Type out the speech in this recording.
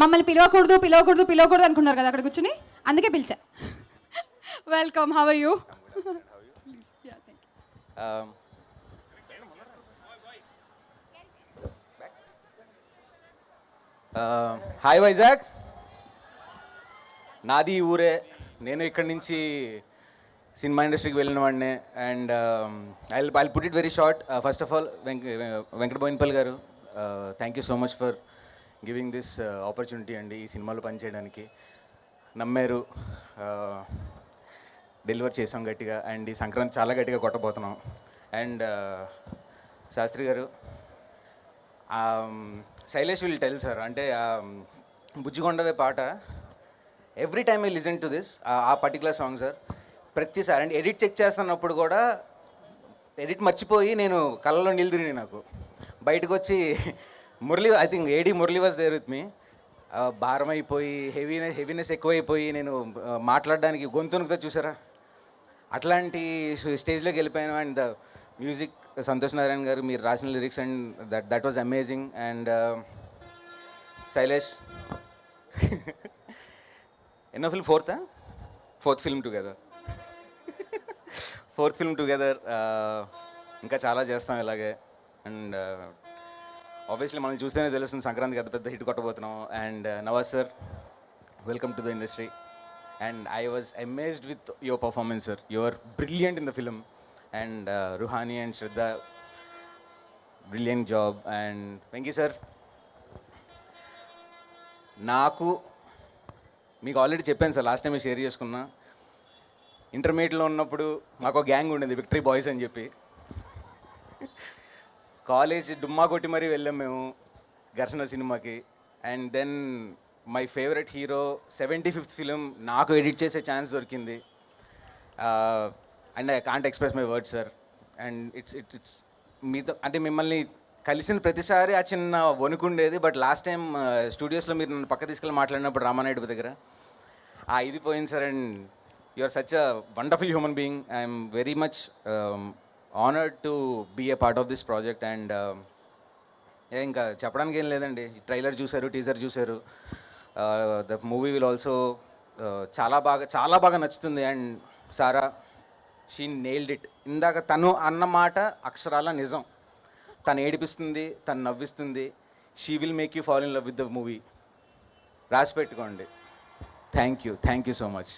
మమ్మల్ని పిలవకూడదు పిలవకూడదు పిలవకూడదు అనుకున్నారు కదా అక్కడ కూర్చుని, అందుకే పిలిచా. Welcome, how are you? Hi Vizag, నాది ఈ ఊరే. నేను ఇక్కడి నుంచి సినిమా ఇండస్ట్రీకి వెళ్ళిన వాడినే. And I put it very short. First of all Venkata Boinapalli గారు, thank you so much for giving this opportunity అండి. ఈ సినిమాలో పనిచేయడానికి నమ్మారు, డెలివర్ చేసాం గట్టిగా. అండ్ ఈ సంక్రాంతి చాలా గట్టిగా కొట్టబోతున్నాం. అండ్ శాస్త్రి గారు, శైలేష్ విల్ టెల్ సార్, అంటే బుజ్జిగొండవే పాట every time I listen to this, ఆ పర్టికులర్ సాంగ్ సార్. ప్రతిసారి అండ్ ఎడిట్ చెక్ చేస్తున్నప్పుడు కూడా ఎడిట్ మర్చిపోయి నేను కళ్ళలో నీళ్ళు తిరిగి నాకు బయటకు వచ్చి Murali, I think AD Murali was there with me. భారం అయిపోయి హెవీనెస్ ఎక్కువైపోయి నేను మాట్లాడడానికి గొంతునుకుతో చూసారా, అట్లాంటి స్టేజ్లోకి వెళ్ళిపోయాను. And the music Santosh Narayana గారు, మీరు రాసిన lyrics, and that was amazing. And Shailesh ఎన్నో ఫిల్మ్, ఫోర్త్ ఫిల్మ్ టుగెదర్. ఇంకా చాలా చేస్తాం ఇలాగే. అండ్ ఆబ్వియస్లీ మనం చూస్తేనే తెలుస్తుంది సంక్రాంతికి పెద్ద పెద్ద హిట్ కొట్టబోతున్నాం. And Nawaz sir, welcome to the industry. And I was amazed with your performance sir, you are brilliant in the film. And Ruhani and Shraddha, brilliant job. And Venky sir, నాకు మీకు ఆల్రెడీ చెప్పాను సార్, లాస్ట్ టైం షేర్ చేసుకున్నా. ఇంటర్మీడియట్లో ఉన్నప్పుడు మాకు ఒక gang ఉండేది, victory boys అని చెప్పి. కాలేజ్ డుమ్మా కొట్టి మరీ వెళ్ళాం మేము ఘర్షణ సినిమాకి. And then my favourite hero 75th film నాకు ఎడిట్ చేసే ఛాన్స్ దొరికింది. And I can't express my word sir. And it's మీతో అంటే మిమ్మల్ని కలిసిన ప్రతిసారి ఆ చిన్న వణుకుండేది. బట్ లాస్ట్ టైం స్టూడియోస్లో మీరు నన్ను పక్క తీసుకెళ్ళి మాట్లాడినప్పుడు రామానాయుడు దగ్గర ఇది పోయింది sir. And you are such a wonderful human being. I'm very much honoured to be a part of this project. And ఇంకా చెప్పడానికి ఏం లేదండి, ట్రైలర్ చూశారు, టీజర్ చూశారు. ద మూవీ విల్ ఆల్సో చాలా బాగా నచ్చుతుంది. And Sara, she nailed it. ఇందాక తను అన్న మాట అక్షరాల నిజం. తను ఏడిపిస్తుంది, తను నవ్విస్తుంది. She will make you fall in love with the movie. రాసి పెట్టుకోండి. Thank you so much.